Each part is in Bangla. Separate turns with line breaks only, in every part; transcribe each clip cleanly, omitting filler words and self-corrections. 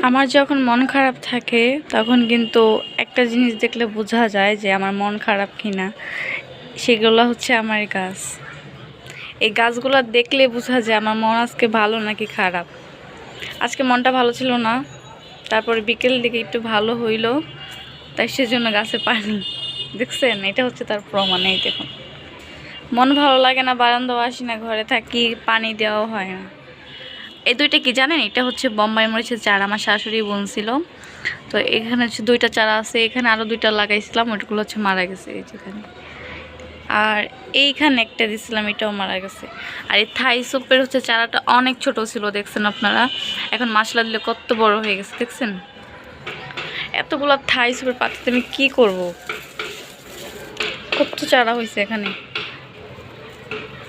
আমার যখন মন খারাপ থাকে তখন কিন্তু একটা জিনিস দেখলে বোঝা যায় যে আমার মন খারাপ কিনা। সেগুলো হচ্ছে আমার গাছ। এই গাছগুলো দেখলে বোঝা যায় আমার মন আজকে ভালো নাকি খারাপ। আজকে মনটা ভালো ছিল না, তারপরে বিকেল দিকে একটু ভালো হইলো, তাই সেজন্য গাছে পানি দেখছেন। এটা হচ্ছে তার প্রমাণ। এই দেখুন, মন ভালো লাগে না, বারান্দাও আসি না, ঘরে থাকি, পানি দেওয়াও হয় না। এই দুইটা কি জানেন? এটা হচ্ছে বোম্বাই মরিচের চারা। আমার শাশুড়ি বলছিল, তো এখানে হচ্ছে দুইটা চারা আছে, এখানে আরও দুইটা লাগাইছিলাম, ওইগুলো হচ্ছে মারা গেছে এই যেখানে। আর এইখানে একটা দিছিলাম, এটাও মারা গেছে। আর এই থাই সোপের হচ্ছে চারাটা অনেক ছোট ছিল, দেখছেন আপনারা। এখন মশলা দিলে কত বড় হয়ে গেছে, দেখছেন। এতগুলো থাই সোপের পাতাতে আমি কী করব? কত চারা হয়েছে এখানে।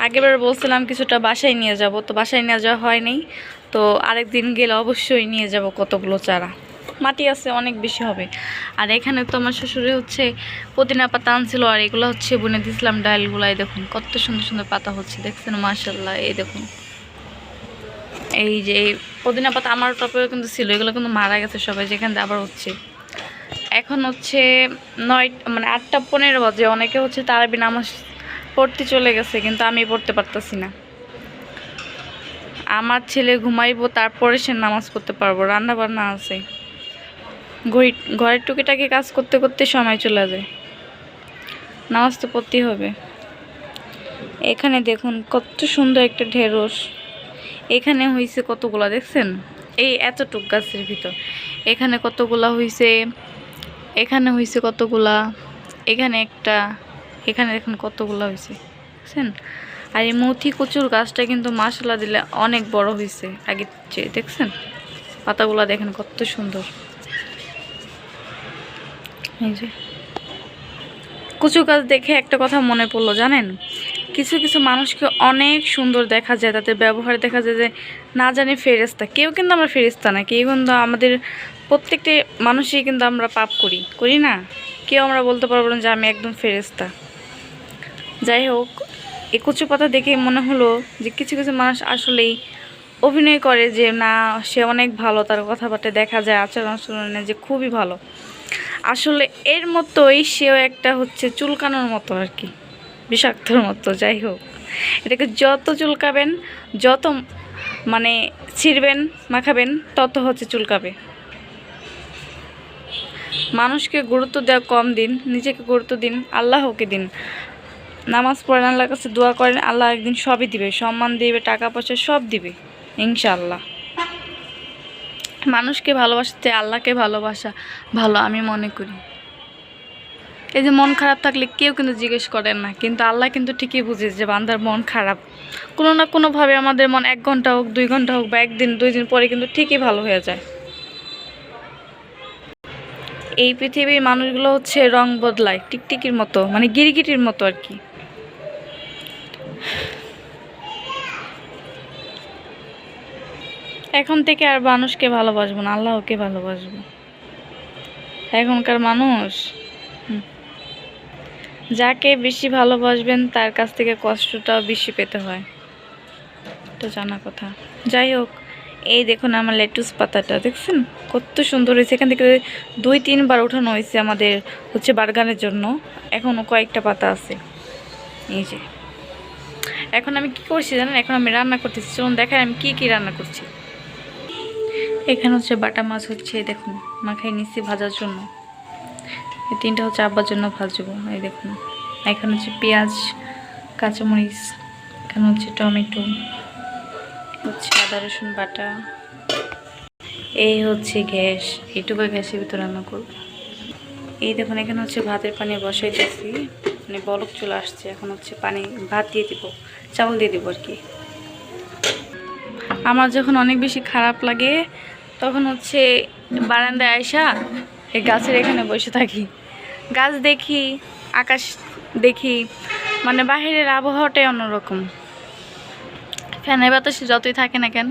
আগেবার বলছিলাম কিছুটা বাসায় নিয়ে যাব, তো বাসায় নিয়ে যাওয়া হয়নি। তো আরেকদিন গেলে অবশ্যই নিয়ে যাব কতগুলো চারা। মাটি আছে, অনেক বেশি হবে। আর এখানে তো আমার শ্বশুরে হচ্ছে পুদিনা পাতা আনছিল, আর এগুলো হচ্ছে বুনে দিয়েছিলাম ডালগুলাই। দেখুন কত সুন্দর সুন্দর পাতা হচ্ছে, দেখছেন মাশাআল্লাহ। এই দেখুন, এই যে পুদিনা পাতা আমার টপেও কিন্তু ছিল, এগুলো কিন্তু মারা গেছে সবাই, যেখানে আবার হচ্ছে। এখন হচ্ছে 8টা 15 বাজে। অনেকে হচ্ছে তারাবি নামাজ পড়তে চলে গেছে, কিন্তু আমি পড়তে পারতেছি না। আমার ছেলে ঘুমাইবো, তারপরে সে নামাজ পড়তে পারবো। রান্না বান্না আছে, ঘরের টুকিটাকি কাজ করতে করতে সময় চলে যায়। নামাজ তো পড়তেই হবে। এখানে দেখুন কত সুন্দর একটা ঢেঁড়স। এখানে হয়েছে কতগুলা, দেখছেন? এই এতটুক গাছের ভিতর এখানে কতগুলা হয়েছে, এখানে হয়েছে কতগুলা, এখানে একটা, এখানে দেখুন কতগুলা হয়েছে, দেখছেন। আর এই মথি কচুর গাছটা কিন্তু মশলা দিলে অনেক বড় হয়েছে আগের চেয়ে, দেখছেন। পাতাগুলা দেখেন কত সুন্দর। এই যে কচু গাছ দেখে একটা কথা মনে পড়লো, জানেন? কিছু কিছু মানুষকে অনেক সুন্দর দেখা যায়, তাদের ব্যবহার দেখা যায় যে না জানি ফেরেশতা। কেউ কিন্তু আমরা ফেরেশতা না, কেউ কিন্তু আমাদের প্রত্যেকটি মানুষই কিন্তু আমরা পাপ করি না। কেউ আমরা বলতে পারবো না যে আমি একদম ফেরেশতা। যাই হোক, এই কচু পাতা দেখে মনে হলো যে কিছু কিছু মানুষ আসলেই অভিনয় করে যে না, সে অনেক ভালো, তার কথাবার্তা দেখা যায় আচরণ আচরণে যে খুবই ভালো। আসলে এর মতোই সেও একটা হচ্ছে চুলকানোর মতো আর কি, বিষাক্তর মতো। যাই হোক, এটাকে যত চুলকাবেন, যত ছিঁড়বেন মাখাবেন, তত হচ্ছে চুলকাবে। মানুষকে গুরুত্ব দেওয়া কম দিন, নিজেকে গুরুত্ব দিন, আল্লাহকে দিন। নামাজ পড়েন, আল্লাহর কাছে দোয়া করেন, আল্লাহ একদিন সবই দিবে, সম্মান দিবে, টাকা পয়সা সব দিবে ইনশাআল্লাহ। মানুষকে ভালোবাসতে আল্লাহকে ভালোবাসা ভালো আমি মনে করি। এই যে মন খারাপ থাকলে কেউ কিন্তু জিজ্ঞেস করেন না, কিন্তু আল্লাহ কিন্তু ঠিকই বুঝে যে বান্দার মন খারাপ। কোনো না কোনোভাবে আমাদের মন 1 ঘন্টা হোক, 2 ঘন্টা হোক, বা 1 দিন 2 দিন পরে কিন্তু ঠিকই ভালো হয়ে যায়। এই পৃথিবীর মানুষগুলো হচ্ছে রং বদলায় টিকটিকির মতো, গিরগিটির মতো আর কি। এখন থেকে আর মানুষকে ভালোবাসবো না, আল্লাহকে ভালোবাসবো। এখনকার মানুষ যাকে বেশি ভালোবাসবেন তার কাছ থেকে কষ্টটাও বেশি পেতে হয়, এটা জানা কথা। যাই হোক, এই দেখুন আমার লেটুস পাতাটা, দেখছেন কত সুন্দর হয়েছে। এখান থেকে 2-3 বার উঠানো হয়েছে আমাদের হচ্ছে বার্গানের জন্য, এখনও কয়েকটা পাতা আছে। এই যে এখন আমি কি করছি জানেন? এখন আমি রান্না করতেছি, চলুন দেখাই আমি কি কি রান্না করছি। এখানে হচ্ছে বাটা মাছ হচ্ছে, দেখুন মাখাই নিচ্ছি ভাজার জন্য। এই 3টা হচ্ছে আব্বার জন্য ভাজবো। এই দেখুন, এখানে হচ্ছে পেঁয়াজ, কাঁচামরিচ, এখানে হচ্ছে টমেটো, হচ্ছে আদা রসুন বাটা। এই হচ্ছে গ্যাস, এইটুকু গ্যাসের ভিতরে রান্না করব। এই দেখুন এখানে হচ্ছে ভাতের পানি বসাইতেছি, বলক চলে আসছে। এখন হচ্ছে পানি, ভাত দিয়ে দিব, চাউল দিয়ে দিব আর কি। আমার যখন অনেক বেশি খারাপ লাগে তখন হচ্ছে বারান্দায় আইসা এই গাছের এখানে বসে থাকি, গাছ দেখি, আকাশ দেখি, বাহিরের আবহাওয়াটাই অন্যরকম। ফ্যানের বাতাসে যতই থাকে না কেন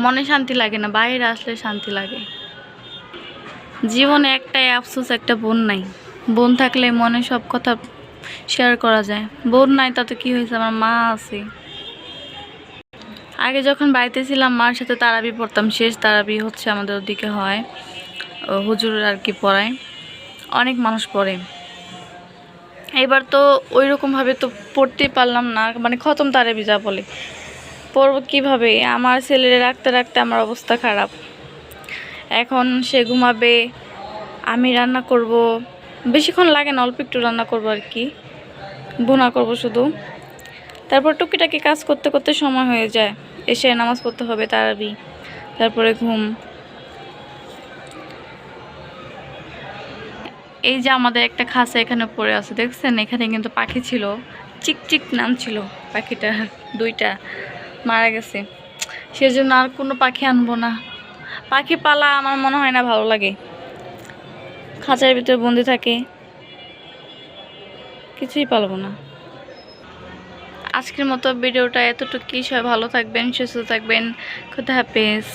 মনে শান্তি লাগে না, বাইরে আসলে শান্তি লাগে। জীবনে একটাই আফসোস, একটা বোন নাই। বোন থাকলে মনে সব কথা শেয়ার করা যায়, বোন নাই তাতে কি হয়েছে, আমার মা আছে। আগে যখন বাড়িতে ছিলাম মার সাথে তারাবি পড়তাম, শেষ তারাবি হচ্ছে আমাদের ওদিকে হয়, হুজুর আর কি পড়ায়, অনেক মানুষ পড়ে। এবার তো ওই রকমভাবে তো পড়তেই পারলাম না, মানে খতম তারাবি যা বলে, পড়ব কীভাবে? আমার ছেলেরে রাখতে রাখতে আমার অবস্থা খারাপ। এখন সে ঘুমাবে, আমি রান্না করব, বেশিক্ষণ লাগে না, অল্প একটু রান্না করব আর কি, ভুনা করব শুধু। তারপর টুকিটাকি কাজ করতে করতে সময় হয়ে যায়, এসে নামাজ পড়তে হবে তারাবি, তারপরে ঘুম। এই যে আমাদের একটা খাঁচা এখানে পড়ে আছে দেখছেন, এখানে কিন্তু পাখি ছিল, চিকচিক নাম ছিল পাখিটা, দুইটা মারা গেছে, সেজন্য আর কোনো পাখি আনবো না। পাখি পালা আমার মনে হয় না ভালো লাগে, খাঁচার ভিতরে বন্দি থাকে, কিছুই পালবো না। আজকের মতো ভিডিওটা এতটুকুই, সবাই ভালো থাকবেন, সুস্থ থাকবেন, খুদা হাফেজ।